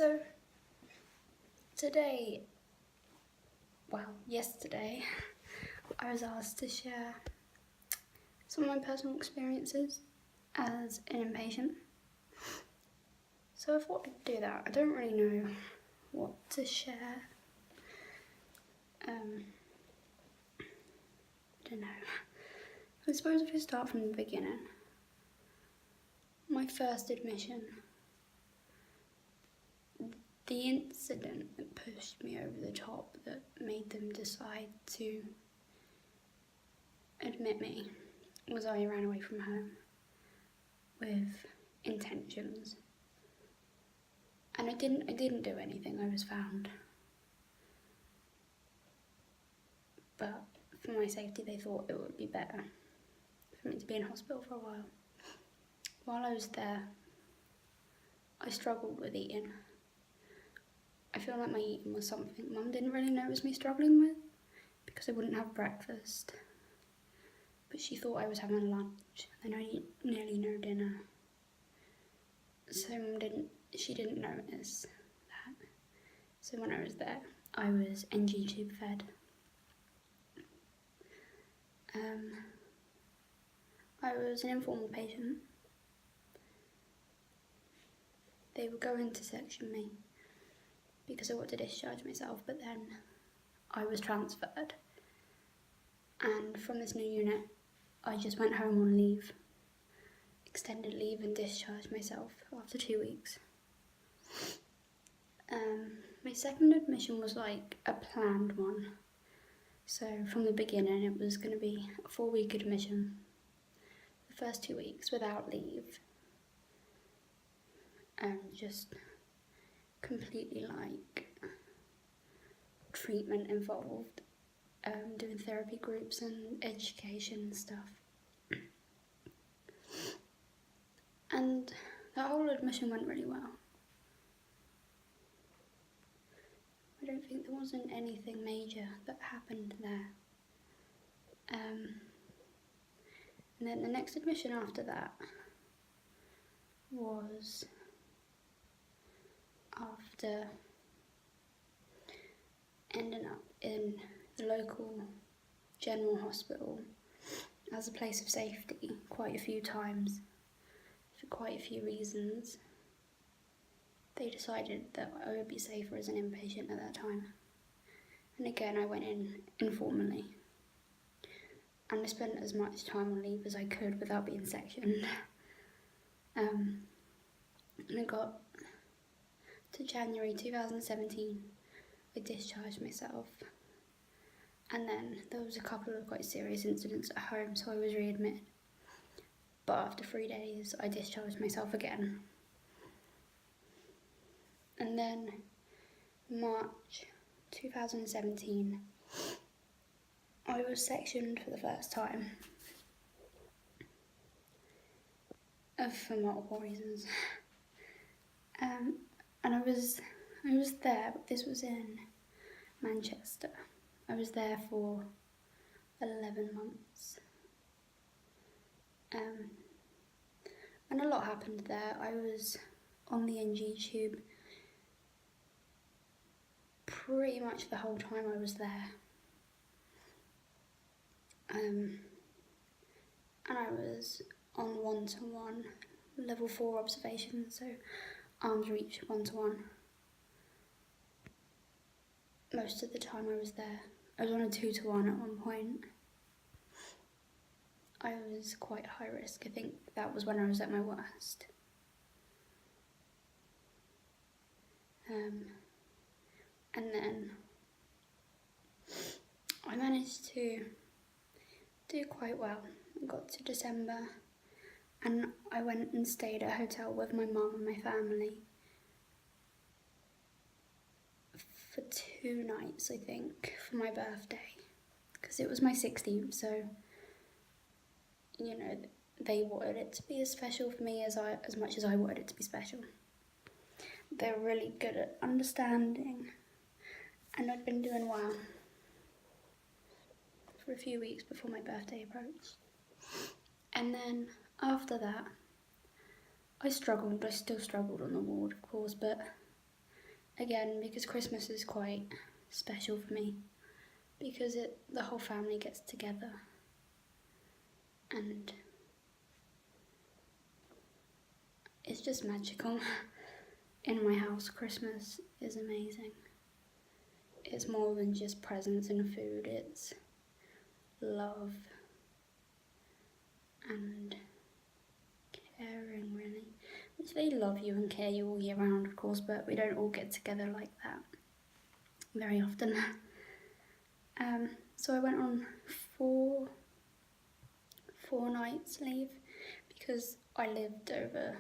So today, yesterday, I was asked to share some of my personal experiences as an inpatient. So I thought I'd do that. I don't really know what to share. I don't know. I suppose if we start from the beginning. My first admission. The incident that pushed me over the top, that made them decide to admit me, was I ran away from home with intentions. And I didn't do anything. I was found. But for my safety, they thought it would be better for me to be in hospital for a while. While I was there, I struggled with eating. I feel like my eating was something Mum didn't really notice me struggling with because I wouldn't have breakfast. But she thought I was having lunch and I eat nearly no dinner. So she didn't notice that. So when I was there, I was NG tube fed. I was an informal patient. They were going to section me because I wanted to discharge myself, but then I was transferred. And from this new unit, I just went home on leave, extended leave, and discharged myself after 2 weeks. My second admission was like a planned one. So from the beginning, it was going to be a 4-week admission. The first 2 weeks without leave. Just completely like treatment involved, doing therapy groups and education and stuff. And that whole admission went really well. I don't think there wasn't anything major that happened there. And then the next admission after that was after ending up in the local general hospital as a place of safety quite a few times for quite a few reasons. They decided that I would be safer as an inpatient at that time. And again, I went in informally. And I spent as much time on leave as I could without being sectioned. And I got to January 2017, I discharged myself. And then there was a couple of quite serious incidents at home, so I was readmitted. But after 3 days, I discharged myself again. And then March 2017, I was sectioned for the first time. For multiple reasons. And I was there, but this was in Manchester. I was there for 11 months. And a lot happened there. I was on the NG tube pretty much the whole time I was there. And I was on 1-to-1, level 4 observation, so arms reach 1-to-1. Most of the time I was there. I was on a 2-to-1 at one point. I was quite high risk. I think that was when I was at my worst. And then I managed to do quite well. I got to December and I went and stayed at a hotel with my mum and my family for 2 nights, I think, for my birthday, because it was my 16th, so you know, they wanted it to be as special for me as much as I wanted it to be special. They're really good at understanding, and I'd been doing well for a few weeks before my birthday approached. And then after that, I still struggled on the ward, of course, but again, because Christmas is quite special for me, because the whole family gets together, and it's just magical. In my house, Christmas is amazing. It's more than just presents and food, it's love and caring, really. Which they love you and care you all year round, of course, but we don't all get together like that very often. So I went on four nights leave because I lived over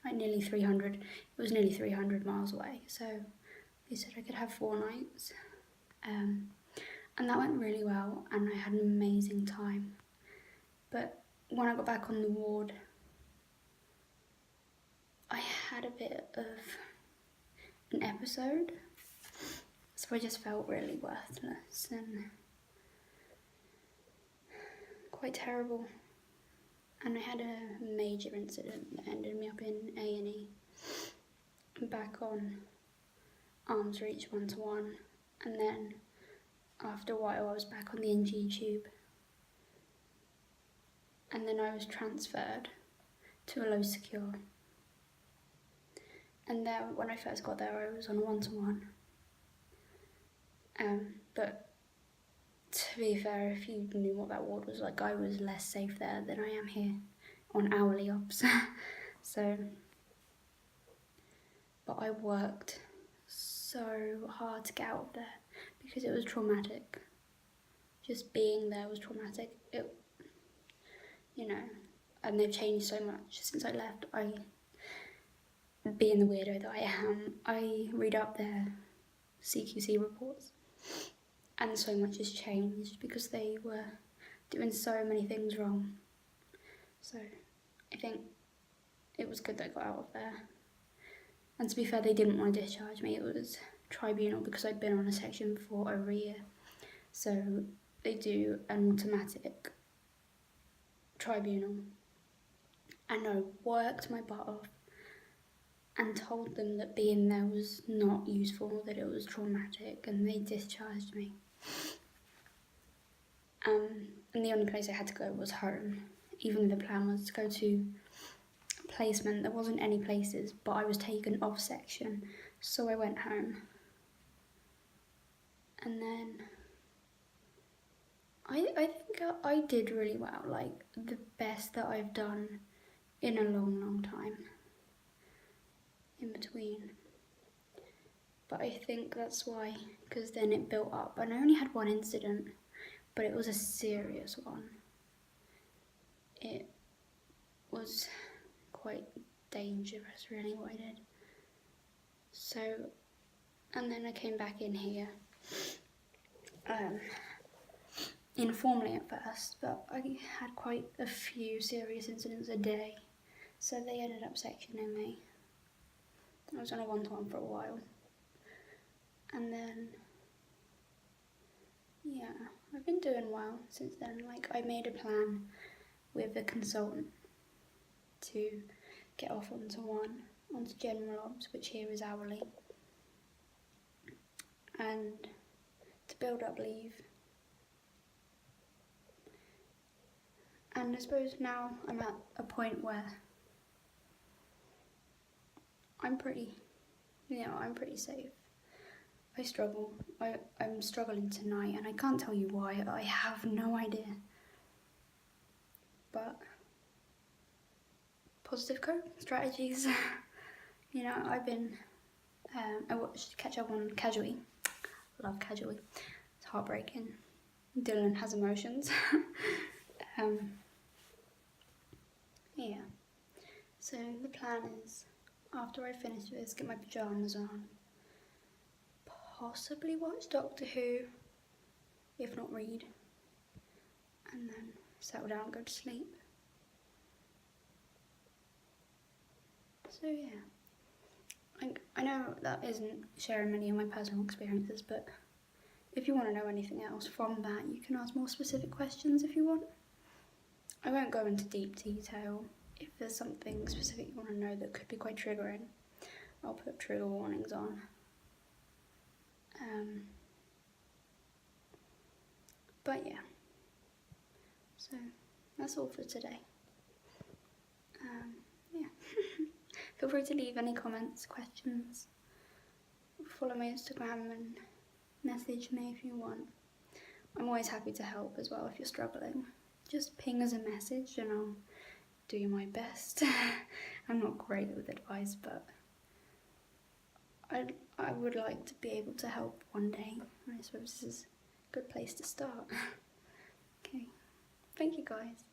like nearly 300, it was nearly 300 miles away, so they said I could have 4 nights. And that went really well, and I had an amazing time. But when I got back on the ward, I had a bit of an episode, so I just felt really worthless and quite terrible. And I had a major incident that ended me up in A&E, back on arms reach 1-to-1, and then after a while I was back on the NG tube, and then I was transferred to a low secure. And there, when I first got there, I was on a 1-to-1. But to be fair, if you knew what that ward was like, I was less safe there than I am here on hourly ops. So, but I worked so hard to get out of there because it was traumatic. Just being there was traumatic. And they've changed so much since I left. Being the weirdo that I am, I read up their CQC reports, and so much has changed because they were doing so many things wrong. So I think it was good that I got out of there. And to be fair, they didn't want to discharge me. It was tribunal because I'd been on a section for over a year. So they do an automatic tribunal. And I worked my butt off and told them that being there was not useful, that it was traumatic, and they discharged me. And the only place I had to go was home, even though the plan was to go to placement. There wasn't any places, but I was taken off section, so I went home. And then I think I did really well, like the best that I've done in a long time in between. But I think that's why, because then it built up, and I only had one incident, but it was a serious one. It was quite dangerous, really, what I did. So, and then I came back in here, informally at first, but I had quite a few serious incidents a day, so they ended up sectioning me. I was on a 1-to-1 for a while, and then, yeah, I've been doing well since then. Like, I made a plan with a consultant to get off onto general ops, which here is hourly, and to build up leave. And I suppose now I'm at a point where I'm pretty safe. I struggle. I'm struggling tonight, and I can't tell you why. I have no idea. But positive coping strategies. I've been. I watched Catch Up on Casually. Love Casually. It's heartbreaking. Dylan has emotions. Yeah. So the plan is, after I finish this, get my pyjamas on, possibly watch Doctor Who, if not read, and then settle down and go to sleep. So yeah, I know that isn't sharing many of my personal experiences, but if you want to know anything else from that, you can ask more specific questions if you want. I won't go into deep detail. If there's something specific you want to know that could be quite triggering, I'll put trigger warnings on. But yeah, so that's all for today. Yeah. Feel free to leave any comments, questions. Follow my Instagram and message me if you want. I'm always happy to help as well if you're struggling. Just ping us a message and I'll do my best. I'm not great with advice, but I would like to be able to help one day. I suppose this is a good place to start. Okay, thank you guys.